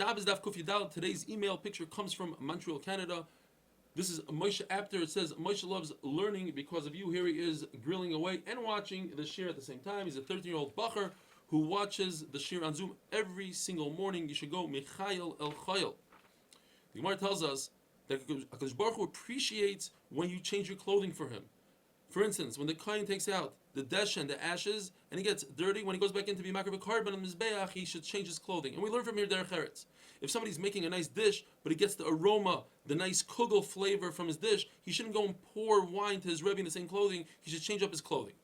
Shabbos Daf Kuf Yudal. Today's email picture comes from Montreal, Canada. This is Moshe after it says Moshe loves learning because of you. Here he is grilling away and watching the shir at the same time. He's a 13-year-old bacher who watches the shir on Zoom every single morning. You should go Michayel El Chayel. The Gemara tells us that HaKadosh Baruch Hu appreciates when you change your clothing for him. For instance, when the kohen takes out the desh and the ashes and he gets dirty, when he goes back in to be makar b'karban on mizbeach, he should change his clothing. And we learn from here derech eretz. If somebody's making a nice dish, but he gets the aroma, the nice kugel flavor from his dish, he shouldn't go and pour wine to his rebbe in the same clothing. He should change up his clothing.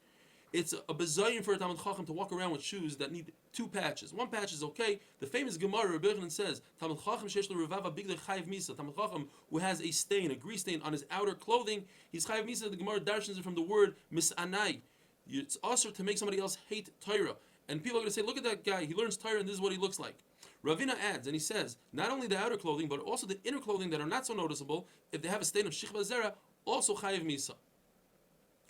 It's a bizayon for a Talmid Chacham to walk around with shoes that need two patches. One patch is okay. The famous Gemara, Rabbi Yochanan says, Talmid Chacham sheyesh lo revava bigdei chayiv misa. Talmid Chacham who has a stain, a grease stain on his outer clothing, he's chayiv misa. The Gemara darshans it from the word misanai. It's also to make somebody else hate Torah. And people are going to say, look at that guy, he learns Torah and this is what he looks like. Ravina adds, and he says, not only the outer clothing, but also the inner clothing that are not so noticeable, if they have a stain of shichva zera, also chayiv misa.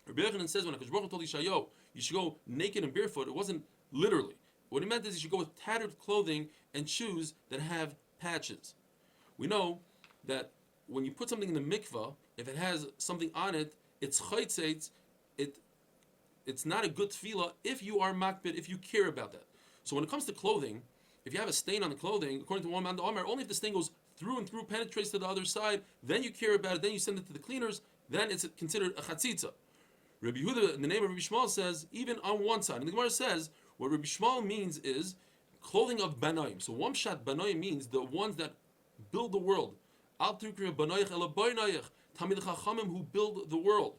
Rabbi Yochanan says when HaKadosh Baruch Hu told Yishayahu, you should go naked and barefoot, it wasn't literally. What he meant is you should go with tattered clothing and shoes that have patches. We know that when you put something in the mikvah, if it has something on it, it's chaytzeitz, it's not a good tefillah if you are makbid, if you care about that. So when it comes to clothing, if you have a stain on the clothing, according to one man, the Omer, only if the stain goes through and through, penetrates to the other side, then you care about it, then you send it to the cleaners, then it's considered a chatzitza. Rabbi Yehuda, in the name of Rabbi Shmuel, says, even on one side, and the Gemara says, what Rabbi Shmuel means is clothing of banoim. So one pshat banoim means the ones that build the world. Al tukri banoich ela boinayich, tamid chachamim who build the world.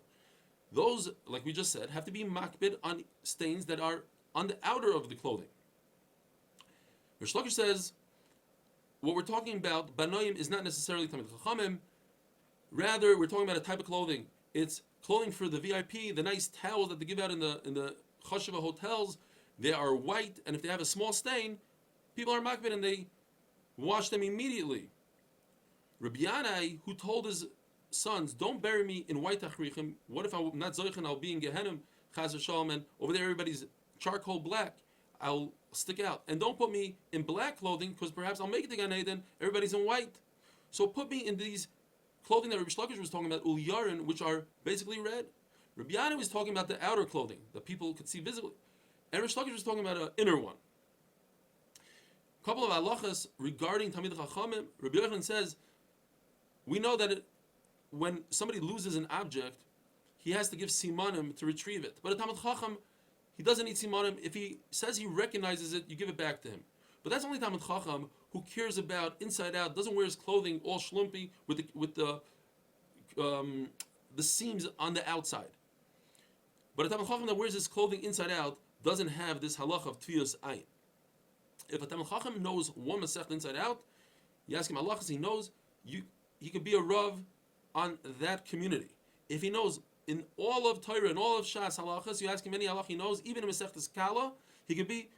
Those, like we just said, have to be makbid on stains that are on the outer of the clothing. Rish Lakish says, what we're talking about, banoim, is not necessarily tamid chachamim. Rather, we're talking about a type of clothing. It's clothing for the VIP, the nice towels that they give out in the chashiva hotels. They are white, and if they have a small stain, people are makbid and they wash them immediately. Rabbi Yanai, who told his sons, don't bury me in white tachrichim. What if I'm not zoichen, I'll be in Gehenim, chaz v'shalom, and over there everybody's charcoal black. I'll stick out. And don't put me in black clothing, because perhaps I'll make it to Gan Eden, everybody's in white. So put me in these clothing that Rabbi Shlokish was talking about, ul yarin, which are basically red. Rabbi Yana was talking about the outer clothing that people could see visibly. And Rabbi Shlokish was talking about an inner one. A couple of halachas regarding Tamid Chachamim. Rabbi Yochanan says, we know that when somebody loses an object, he has to give simanim to retrieve it. But a Talmid Chacham, he doesn't need simanim. If he says he recognizes it, you give it back to him. But that's only Talmid Chacham who cares about inside out, doesn't wear his clothing all shlumpy with the seams on the outside. But a Talmid Chacham that wears his clothing inside out doesn't have this halach of tviyos ayin. If a Talmid Chacham knows one masech inside out, you ask him halachas, he knows he could be a rav on that community. If he knows in all of Torah and all of Shas halachas, you ask him any halach he knows, even in Masechtas Kala, he could be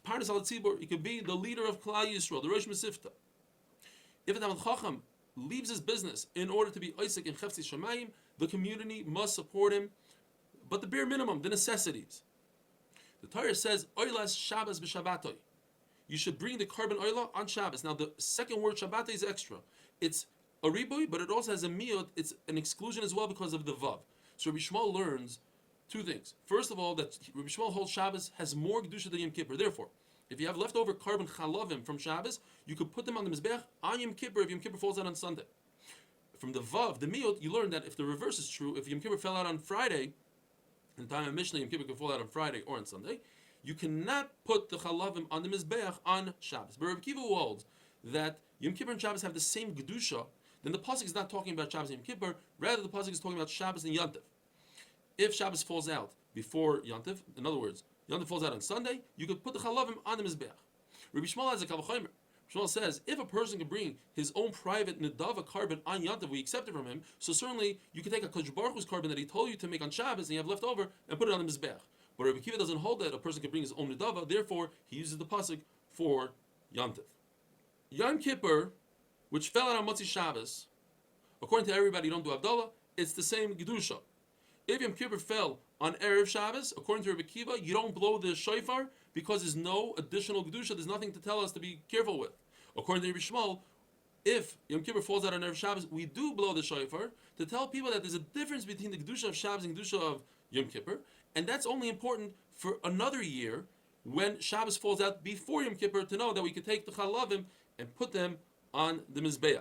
Parnas al Tzibur, he could be the leader of Klal Yisrael, the Rosh Mesifta. If a Talmid Chacham leaves his business in order to be Isaac in Chefzi Shamayim, the community must support him, but the bare minimum, the necessities. The Torah says, Oilas Shabbos b'Shabbatoi. You should bring the carbon oila on Shabbos. Now the second word Shabbat is extra. It's a riboy, but it also has a miyot. It's an exclusion as well because of the vav. So Rabbi Shmuel learns two things. First of all, that Rabbi Shmuel holds Shabbos has more kedusha than Yom Kippur. Therefore, if you have leftover carbon chalavim from Shabbos, you could put them on the mizbech on Yom Kippur if Yom Kippur falls out on Sunday. From the vav, the miyot, you learn that if the reverse is true, if Yom Kippur fell out on Friday, in the time of Mishnah, Yom Kippur could fall out on Friday or on Sunday, you cannot put the chalavim on the mizbech on Shabbos. But Rabbi Kiva holds that Yom Kippur and Shabbos have the same kedusha. Then the pasuk is not talking about Shabbos and Yom Kippur. Rather, the pasuk is talking about Shabbos and Yontif. If Shabbos falls out before Yontif, in other words, Yontif falls out on Sunday, you could put the chalavim on the mizbeach. Rabbi Shmuel has a kavachomer. Shmuel says if a person can bring his own private nedava carbon on Yontif, we accept it from him. So certainly you can take a Kodesh Baruch Hu's carbon that he told you to make on Shabbos and you have left over and put it on the mizbeach. But Rabbi Kiva doesn't hold that a person can bring his own nedava. Therefore, he uses the pasuk for Yontif. Yom Kippur, which fell out on Motzi Shabbos, according to everybody, you don't do Havdalah, it's the same Gedusha. If Yom Kippur fell on Erev Shabbos, according to Rabbi Kiva, you don't blow the shofar because there's no additional Gedusha, there's nothing to tell us to be careful with. According to Rabbi Shmuel, if Yom Kippur falls out on Erev Shabbos, we do blow the shofar to tell people that there's a difference between the Kedusha of Shabbos and Kedusha of Yom Kippur, and that's only important for another year when Shabbos falls out before Yom Kippur to know that we could take the chalavim and put them on the Mizbeach.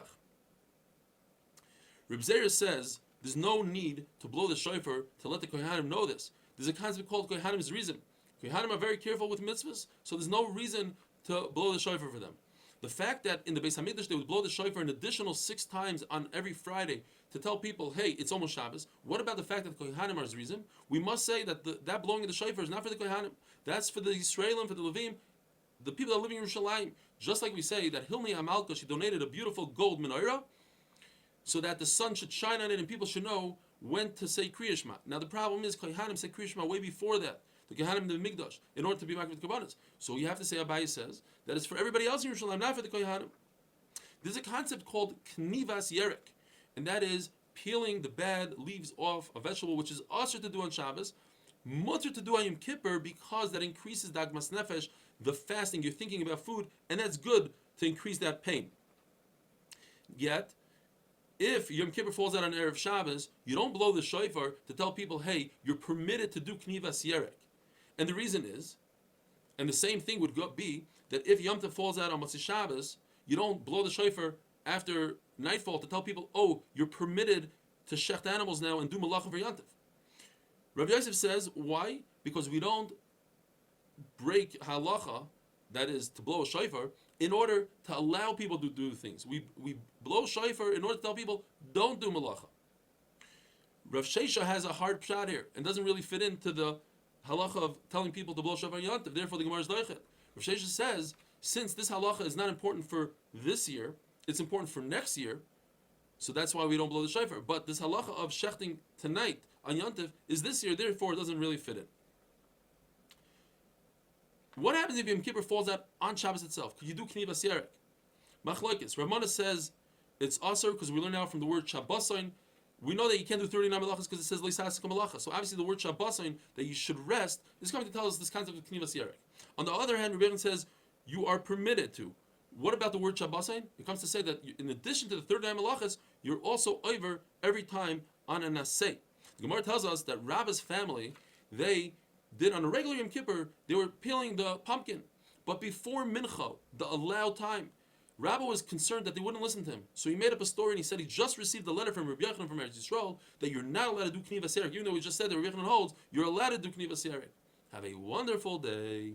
Reb Zera says there's no need to blow the shofar to let the Kohanim know this. There's a concept called Kohanim's reason. Kohanim are very careful with mitzvahs, so there's no reason to blow the shofar for them. The fact that in the Beis Hamikdash they would blow the shofar an additional 6 times on every Friday to tell people, hey, it's almost Shabbos. What about the fact that the Kohanim are his reason? We must say that that blowing of the shofar is not for the Kohanim. That's for the Yisraelim, for the Levim, the people that live in Yerushalayim. Just like we say that Hilni Amalka, she donated a beautiful gold menorah so that the sun should shine on it and people should know when to say Kriya Shema. Now the problem is Kohanim said Kriya Shema way before that. The Kohanim in the Mikdash, in order to be Makbid Kabbanas. So you have to say, Abaye says, that it's for everybody else in Yerushalayim, not for the Kohanim. There's a concept called Knivas Yerek, and that is peeling the bad leaves off a vegetable, which is usher to do on Shabbos, mutter to do on Yom Kippur, because that increases the Agmas Nefesh, the fasting, you're thinking about food, and that's good to increase that pain. Yet, if Yom Kippur falls out on Erev Shabbos, you don't blow the shofar to tell people, hey, you're permitted to do Knivas Yerek. And the reason is, and the same thing would be, that if Yom Tov falls out on Motzei Shabbos, you don't blow the shofar after nightfall to tell people, oh, you're permitted to shecht animals now and do malachim for Yom Tov. Rav Yosef says, why? Because we don't break halacha, that is to blow a shofar, in order to allow people to do things. We blow shofar in order to tell people, don't do malacha. Rav Shesha has a hard pshat here, and doesn't really fit into the halacha of telling people to blow shofar Yom Tov. Therefore, the Gemara is doichet. Rav Shesha says, since this halacha is not important for this year, it's important for next year, so that's why we don't blow the shofar. But this halacha of shechting tonight on Yom Tov is this year, therefore it doesn't really fit in. What happens if Yom Kippur falls out on Shabbos itself? Could you do Knivas Yerek? Machlokes. Rav Mana says it's asur because we learn now from the word Shabbosain. We know that you can't do 39 malachas because it says Leisasik malacha. So obviously the word Shabbosain, that you should rest, is going to tell us this concept of Knivas Yerek. On the other hand, Rebbein says you are permitted to. What about the word Shabbosain? It comes to say that in addition to the 39 malachas, you're also over every time on a naseh. The Gemara tells us that Rabba's family, they did on a regular Yom Kippur, they were peeling the pumpkin. But before Mincha, the allowed time, Rabbi was concerned that they wouldn't listen to him. So he made up a story and he said he just received a letter from Rabbi Yochanan from Eretz Yisrael that you're not allowed to do Knivas Yerek. Even though we just said that Rabbi Yochanan holds, you're allowed to do Knivas Yerek. Have a wonderful day.